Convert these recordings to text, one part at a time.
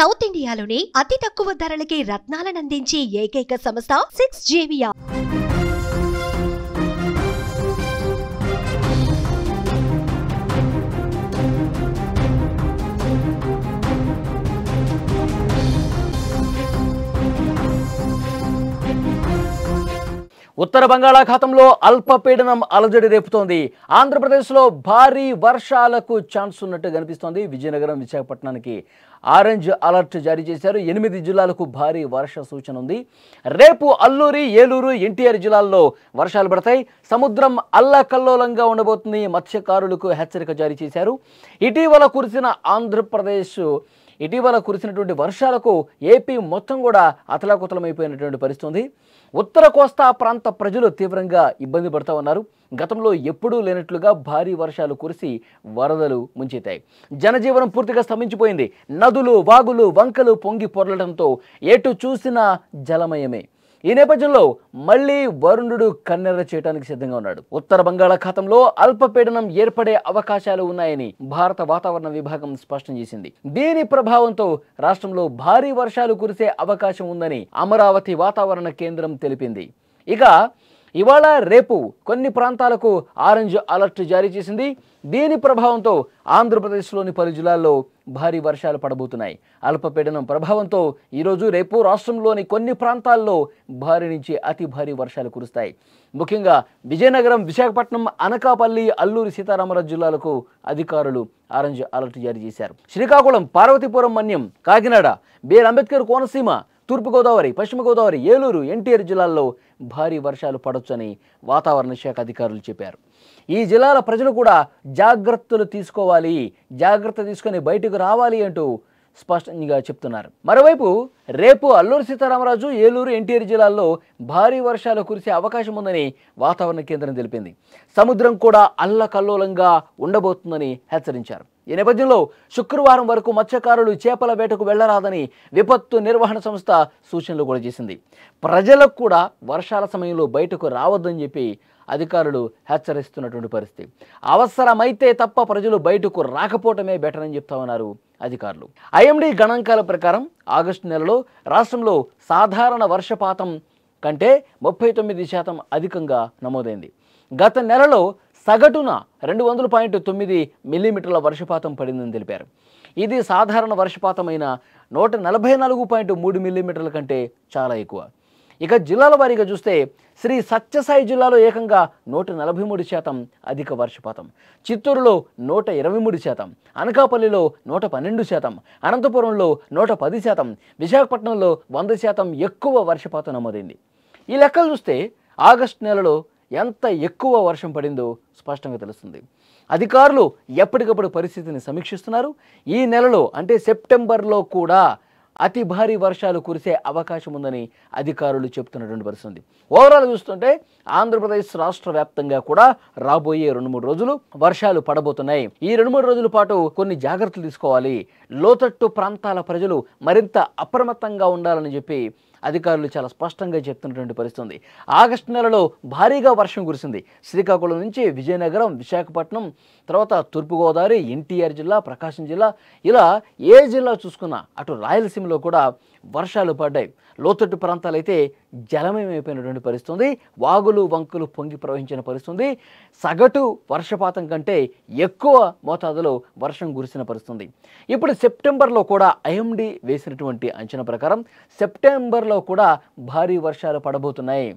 South ఇండియాలోనే అతి తక్కువ ధరలకి రత్నాలనందించే ఏకైక సంస్థ 6JVR. ఉత్తర బంగాళాఖాతంలో అల్పపీడనం అలజడి రేపుతోంది. ఆంధ్రప్రదేశ్లో భారీ వర్షాలకు ఛాన్స్ ఉన్నట్టు కనిపిస్తోంది. విజయనగరం, విశాఖపట్నానికి ఆరెంజ్ అలర్ట్ జారీ చేశారు. 8 జిల్లాలకు భారీ వర్ష సూచన ఉంది. రేపు అల్లూరి, ఏలూరు, ఎన్టీఆర్ జిల్లాల్లో వర్షాలు పడతాయి. సముద్రం అల్లకల్లోలంగా ఉండబోతుంది. మత్స్యకారులకు హెచ్చరిక జారీ చేశారు. ఇటీవల కురిసినటువంటి వర్షాలకు ఏపీ మొత్తం కూడా అతలాకుతలమైపోయినటువంటి పరిస్థితి. ఉత్తర కోస్తా ప్రాంత ప్రజలు తీవ్రంగా ఇబ్బంది పడుతూ ఉన్నారు. గతంలో ఎప్పుడూ లేనట్లుగా భారీ వర్షాలు కురిసి వరదలు ముంచెత్తాయి. జనజీవనం పూర్తిగా స్తంభించిపోయింది. నదులు, వాగులు, వంకలు పొంగి పొరలడంతో ఎటు చూసినా జలమయమే. ఈ నేపథ్యంలో మళ్లీ వరుణుడు కన్నెర్ర చేయడానికి సిద్ధంగా ఉన్నాడు. ఉత్తర బంగాళాఖాతంలో అల్పపీడనం ఏర్పడే అవకాశాలు ఉన్నాయని భారత వాతావరణ విభాగం స్పష్టం చేసింది. దీని ప్రభావంతో రాష్ట్రంలో భారీ వర్షాలు కురిసే అవకాశం ఉందని అమరావతి వాతావరణ కేంద్రం తెలిపింది. ఇక ఇవాళ, రేపు కొన్ని ప్రాంతాలకు ఆరెంజ్ అలర్ట్ జారీ చేసింది. దీని ప్రభావంతో ఆంధ్రప్రదేశ్లోని పలు జిల్లాల్లో భారీ వర్షాలు పడబోతున్నాయి. అల్పపీడనం ప్రభావంతో ఈరోజు, రేపు రాష్ట్రంలోని కొన్ని ప్రాంతాల్లో భారీ నుంచి అతి భారీ వర్షాలు కురుస్తాయి. ముఖ్యంగా విజయనగరం, విశాఖపట్నం, అనకాపల్లి, అల్లూరి సీతారామరాజు జిల్లాలకు అధికారులు ఆరెంజ్ అలర్ట్ జారీ చేశారు. శ్రీకాకుళం, పార్వతీపురం, మన్యం, కాకినాడ, బిఆర్ అంబేద్కర్ కోనసీమ, తూర్పుగోదావరి, పశ్చిమ గోదావరి, ఏలూరు, ఎన్టీఆర్ జిల్లాల్లో భారీ వర్షాలు పడొచ్చని వాతావరణ శాఖ అధికారులు చెప్పారు. ఈ జిల్లాల ప్రజలు కూడా జాగ్రత్తలు తీసుకోవాలి, జాగ్రత్త తీసుకొని బయటకు రావాలి అంటూ స్పష్టంగా చెప్తున్నారు. మరోవైపు రేపు అల్లూరి సీతారామరాజు, ఏలూరు, ఎన్టీఆర్ జిల్లాల్లో భారీ వర్షాలు కురిసే అవకాశం ఉందని వాతావరణ కేంద్రం తెలిపింది. సముద్రం కూడా అల్లకల్లోలంగా ఉండబోతుందని హెచ్చరించారు. ఈ నేపథ్యంలో శుక్రవారం వరకు మత్స్యకారులు చేపల వేటకు వెళ్లరాదని విపత్తు నిర్వహణ సంస్థ సూచనలు కూడా చేసింది. ప్రజలకు కూడా వర్షాల సమయంలో బయటకు రావద్దని చెప్పి అధికారులు హెచ్చరిస్తున్నటువంటి పరిస్థితి. అవసరమైతే తప్ప ప్రజలు బయటకు రాకపోవటమే బెటర్ అని చెప్తా ఉన్నారు అధికారులు. ఐఎండీ గణాంకాల ప్రకారం ఆగస్టు నెలలో రాష్ట్రంలో సాధారణ వర్షపాతం కంటే 39% అధికంగా నమోదైంది. గత నెలలో సగటున 200.9 మిల్లీమీటర్ల వర్షపాతం పడిందని తెలిపారు. ఇది సాధారణ వర్షపాతమైన 144.3 మిల్లీమీటర్ల కంటే చాలా ఎక్కువ. ఇక జిల్లాల వారీగా చూస్తే శ్రీ సత్యసాయి జిల్లాలో ఏకంగా 143% అధిక వర్షపాతం, చిత్తూరులో 123%, అనకాపల్లిలో 112%, అనంతపురంలో 110%, విశాఖపట్నంలో 100% ఎక్కువ వర్షపాతం నమోదైంది. ఈ లెక్కలు చూస్తే ఆగస్టు నెలలో ఎంత ఎక్కువ వర్షం పడిందో స్పష్టంగా తెలుస్తుంది. అధికారులు ఎప్పటికప్పుడు పరిస్థితిని సమీక్షిస్తున్నారు. ఈ నెలలో అంటే సెప్టెంబర్లో కూడా అతి భారీ వర్షాలు కురిసే అవకాశం ఉందని అధికారులు చెప్తున్నటువంటి పరిస్థితి. ఓవరాల్ చూస్తుంటే ఆంధ్రప్రదేశ్ రాష్ట్ర వ్యాప్తంగా కూడా రాబోయే 2-3 రోజులు వర్షాలు పడబోతున్నాయి. ఈ 2-3 రోజుల పాటు కొన్ని జాగ్రత్తలు తీసుకోవాలి. లోతట్టు ప్రాంతాల ప్రజలు మరింత అప్రమత్తంగా ఉండాలని చెప్పి అధికారులు చాలా స్పష్టంగా చెప్తున్నటువంటి పరిస్థితి. ఆగస్టు నెలలో భారీగా వర్షం కురిసింది. శ్రీకాకుళం నుంచి విజయనగరం, విశాఖపట్నం, తర్వాత తూర్పుగోదావరి, ఎన్టీఆర్ జిల్లా, ప్రకాశం జిల్లా, ఇలా ఏ జిల్లా చూసుకున్నా అటు రాయలసీమలో కూడా వర్షాలు పడ్డాయి. లోతట్టు ప్రాంతాలైతే జలమయమైపోయినటువంటి పరిస్థితి. వాగులు, వంకులు పొంగి ప్రవహించిన పరిస్థితి. సగటు వర్షపాతం కంటే ఎక్కువ మోతాదులో వర్షం కురిసిన పరిస్థితి. ఇప్పుడు సెప్టెంబర్లో కూడా ఐఎండీ వేసినటువంటి అంచనా ప్రకారం సెప్టెంబర్లో కూడా భారీ వర్షాలు పడబోతున్నాయి.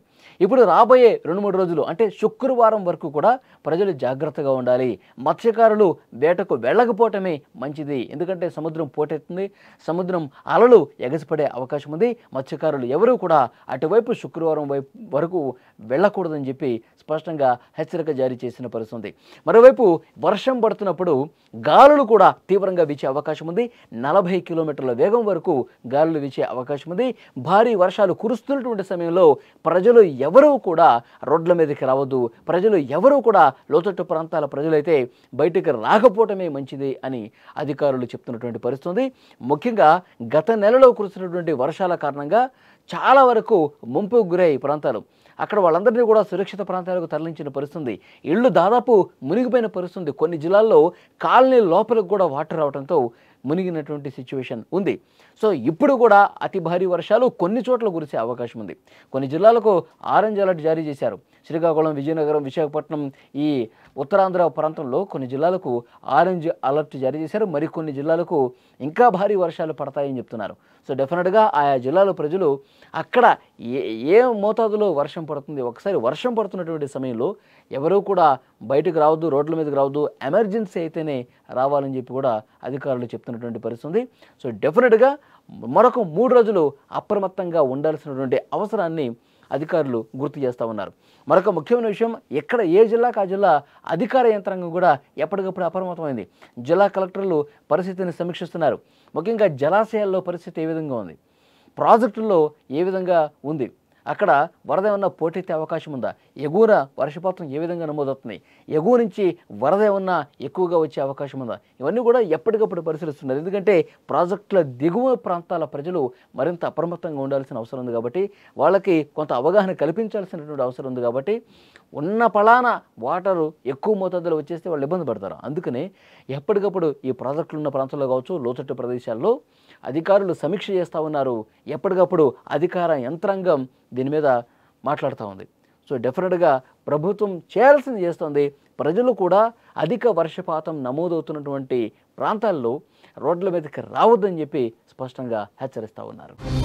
ఇప్పుడు రాబోయే 2-3 రోజులు అంటే శుక్రవారం వరకు కూడా ప్రజలు జాగ్రత్తగా ఉండాలి. మత్స్యకారులు వేటకు వెళ్ళకపోవటమే మంచిది. ఎందుకంటే సముద్రం పోటెత్తుంది, సముద్రం అలలు ఎగసిపడే అవకాశం ఉంది. మత్స్యకారులు ఎవరూ కూడా అటువైపు శుక్రవారం వరకు వెళ్ళకూడదని చెప్పి స్పష్టంగా హెచ్చరిక జారీ చేసిన పరిస్థితి. మరోవైపు వర్షం పడుతున్నప్పుడు గాలులు కూడా తీవ్రంగా వీచే అవకాశం ఉంది. 40 కిలోమీటర్ల వేగం వరకు గాలులు వీచే అవకాశం ఉంది. భారీ వర్షాలు కురుస్తున్నటువంటి సమయంలో ప్రజలు ఎవరూ కూడా రోడ్ల మీదకి రావద్దు. ప్రజలు ఎవరూ కూడా లోతట్టు ప్రాంతాల ప్రజలైతే బయటికి రాకపోవటమే మంచిది అని అధికారులు చెప్తున్నటువంటి పరిస్థితి. ముఖ్యంగా గత నెలలో కురిసినటువంటి వర్షాల కారణంగా చాలా వరకు ముంపుకు గురై ప్రాంతాలు అక్కడ వాళ్ళందరినీ కూడా సురక్షిత ప్రాంతాలకు తరలించిన పరిస్థితి. ఇళ్ళు దాదాపు మునిగిపోయిన పరిస్థితి. కొన్ని జిల్లాల్లో కాలనీ లోపలికి కూడా వాటర్ రావడంతో మునిగినటువంటి సిచ్యువేషన్ ఉంది. సో ఇప్పుడు కూడా అతి భారీ వర్షాలు కొన్ని చోట్ల కురిసే అవకాశం ఉంది. కొన్ని జిల్లాలకు ఆరెంజ్ అలర్ట్ జారీ చేశారు. శ్రీకాకుళం, విజయనగరం, విశాఖపట్నం, ఈ ఉత్తరాంధ్ర ప్రాంతంలో కొన్ని జిల్లాలకు ఆరెంజ్ అలర్ట్ జారీ చేశారు. మరికొన్ని జిల్లాలకు ఇంకా భారీ వర్షాలు పడతాయని చెప్తున్నారు. సో డెఫినెట్గా ఆయా జిల్లాల ప్రజలు అక్కడ ఏ మోతాదులో వర్షం పడుతుంది, ఒకసారి వర్షం పడుతున్నటువంటి సమయంలో ఎవరూ కూడా బయటకు రావద్దు, రోడ్ల మీదకి రావద్దు, ఎమర్జెన్సీ అయితేనే రావాలని చెప్పి కూడా అధికారులు చెప్తున్నటువంటి పరిస్థితి. సో డెఫినెట్గా మరొక 3 రోజులు అప్రమత్తంగా ఉండాల్సినటువంటి అవసరాన్ని అధికారులు గుర్తు చేస్తూ ఉన్నారు. మరొక ముఖ్యమైన విషయం, ఎక్కడ ఏ జిల్లాకు ఆ జిల్లా అధికార యంత్రాంగం కూడా ఎప్పటికప్పుడు అప్రమత్తమైంది. జిల్లా కలెక్టర్లు పరిస్థితిని సమీక్షిస్తున్నారు. ముఖ్యంగా జలాశయాల్లో పరిస్థితి ఏ విధంగా ఉంది, ప్రాజెక్టుల్లో ఏ విధంగా ఉంది, అక్కడ వరద ఏమన్నా పోటెత్తే అవకాశం ఉందా, ఎగువన వర్షపాతం ఏ విధంగా నమోదవుతుంది, ఎగువ నుంచి వరద ఏమన్నా ఎక్కువగా వచ్చే అవకాశం ఉందా, ఇవన్నీ కూడా ఎప్పటికప్పుడు పరిశీలిస్తున్నారు. ఎందుకంటే ప్రాజెక్టుల దిగువ ప్రాంతాల ప్రజలు మరింత అప్రమత్తంగా ఉండాల్సిన అవసరం ఉంది కాబట్టి, వాళ్ళకి కొంత అవగాహన కల్పించాల్సినటువంటి అవసరం ఉంది కాబట్టి, ఉన్న పలానా వాటరు ఎక్కువ మోతాదులో వచ్చేస్తే వాళ్ళు ఇబ్బంది పడతారు. అందుకనే ఎప్పటికప్పుడు ఈ ప్రాజెక్టులు ఉన్న ప్రాంతాల్లో కావచ్చు, లోతట్టు ప్రదేశాల్లో అధికారులు సమీక్ష చేస్తూ ఉన్నారు. ఎప్పటికప్పుడు అధికార యంత్రాంగం దీని మీద మాట్లాడుతూ ఉంది. సో డెఫినెట్గా ప్రభుత్వం చేయాల్సింది చేస్తుంది. ప్రజలు కూడా అధిక వర్షపాతం నమోదవుతున్నటువంటి ప్రాంతాల్లో రోడ్ల మీదకి రావద్దని చెప్పి స్పష్టంగా హెచ్చరిస్తూ ఉన్నారు.